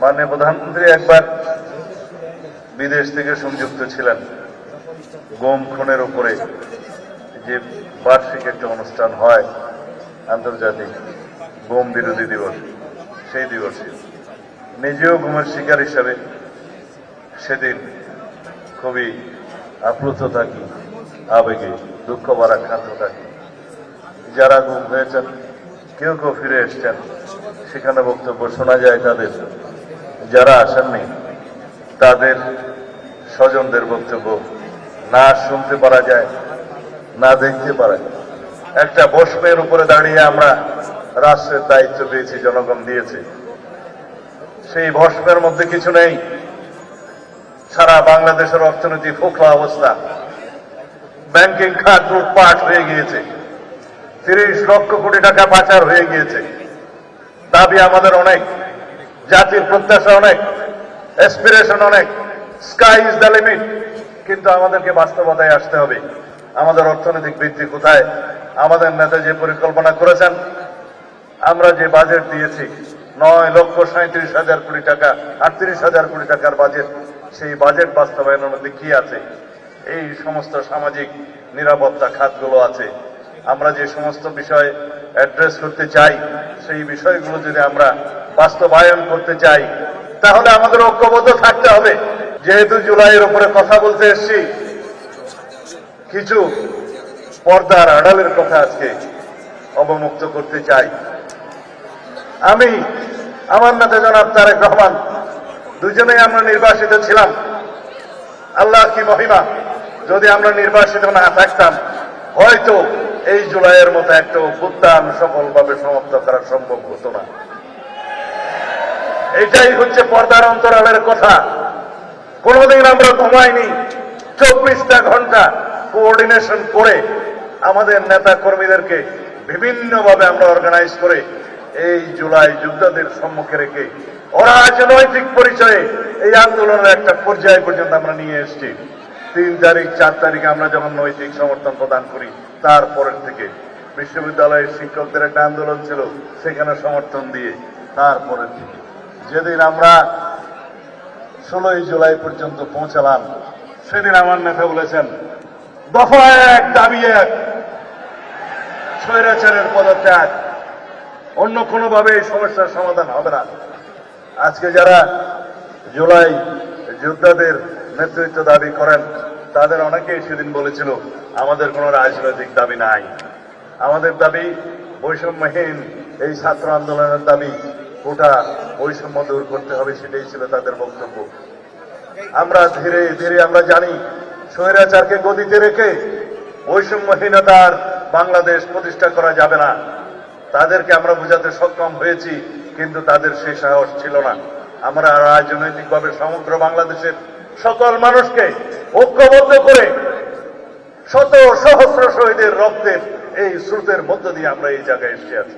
মাননীয় প্রধানমন্ত্রী একবার বিদেশ থেকে সংযুক্ত ছিলেন গম খুনের উপরে যে বার্ষিক একটা অনুষ্ঠান হয় আন্তর্জাতিক গম বিরোধী দিবস, সেই দিবসে নিজেও গমের শিকার হিসাবে সেদিন খুবই আপ্লুত থাকি, আবেগে দুঃখ ভারাক্রান্ত থাকি। যারা গুম হয়েছেন কেউ কেউ ফিরে এসছেন, সেখানে বক্তব্য শোনা যায় তাদের। যারা আসেননি তাদের স্বজনদের বক্তব্য না শুনতে পারা যায়, না দেখতে পারা যায়। একটা বস্মের উপরে দাঁড়িয়ে আমরা রাষ্ট্রের দায়িত্ব পেয়েছি, জনগণ দিয়েছে। সেই ভস্মের মধ্যে কিছু নেই। সারা বাংলাদেশের অর্থনীতি ফোকলা অবস্থা, ব্যাংকিং খাত লুটপাট হয়ে গিয়েছে, 30 লক্ষ কোটি টাকা পাচার হয়ে গিয়েছে। দাবি আমাদের অনেক, জাতির প্রত্যাশা অনেক, অ্যাসপিরেশন অনেক, স্কাই ইজ দ্য লিমিট। কিন্তু আমাদেরকে বাস্তবতায় আসতে হবে। আমাদের অর্থনৈতিক বৃদ্ধি কোথায়? আমাদের নেতা যে পরিকল্পনা করেছেন, আমরা যে বাজেট দিয়েছি 9,37,000 কোটি টাকা, 38,000 কোটি টাকার বাজেট, সেই বাজেট বাস্তবায়নের মধ্যে কি আছে? এই সমস্ত সামাজিক নিরাপত্তা খাতগুলো আছে। আমরা যে সমস্ত বিষয় অ্যাড্রেস করতে চাই, সেই বিষয়গুলো যদি আমরা বাস্তবায়ন করতে চাই, তাহলে আমাদের ঐক্যবদ্ধ থাকতে হবে। যেহেতু জুলাইয়ের উপরে কথা বলতে এসছি, কিছু পর্দার আড়ালের কথা আজকে অবমুক্ত করতে চাই। আমি, আমার নেতা জনাব তারেক রহমান, দুজনেই আমরা নির্বাসিত ছিলাম। আল্লাহ কি মহিমা, যদি আমরা নির্বাসিত না থাকতাম, হয়তো এই জুলাইয়ের মতো একটা অভ্যুত্থান সফলভাবে সমাপ্ত করা সম্ভব হতো না। এটাই হচ্ছে পর্দার অন্তরালের কথা। কোনদিন আমরা ঘুমাইনি। 24টা ঘন্টা কোঅর্ডিনেশন করে আমাদের নেতা কর্মীদেরকে বিভিন্নভাবে আমরা অর্গানাইজ করে এই জুলাই যোদ্ধাদের সম্মুখে রেখে অরাজনৈতিক পরিচয়ে এই আন্দোলনের একটা পর্যায় পর্যন্ত আমরা নিয়ে এসেছি। 3 তারিখ 4 তারিখে আমরা যখন নৈতিক সমর্থন প্রদান করি, তারপরের থেকে বিশ্ববিদ্যালয়ের শিক্ষকদের একটা আন্দোলন ছিল, সেখানে সমর্থন দিয়ে তারপরের থেকে যেদিন আমরা 16 জুলাই পর্যন্ত পৌঁছালাম, সেদিন আমার নেতা বলেছেন, দফা 1 দাবি 1, স্বৈরাচারের পদত্যাগ। অন্য কোনোভাবে এই সমস্যার সমাধান হবে না। আজকে যারা জুলাই যোদ্ধাদের নেতৃত্ব দাবি করেন, তাদের অনেকেই সেদিন বলেছিল আমাদের কোনো রাজনৈতিক দাবি নাই, আমাদের দাবি বৈষম্যহীন এই ছাত্র আন্দোলনের দাবি, গোটা বৈষম্য দূর করতে হবে, সেটাই ছিল তাদের বক্তব্য। আমরা ধীরে ধীরে আমরা জানি স্বৈরাচারকে গদিতে রেখে বৈষম্যহীনতার বাংলাদেশ প্রতিষ্ঠা করা যাবে না। তাদেরকে আমরা বোঝাতে সক্ষম হয়েছি, কিন্তু তাদের সেই সাহস ছিল না। আমরা রাজনৈতিকভাবে সমগ্র বাংলাদেশের সকল মানুষকে ঐক্যবদ্ধ করে শত সহস্র শহীদের রক্তের এই স্রোতের মধ্য দিয়ে আমরা এই জায়গায় এসে আছি।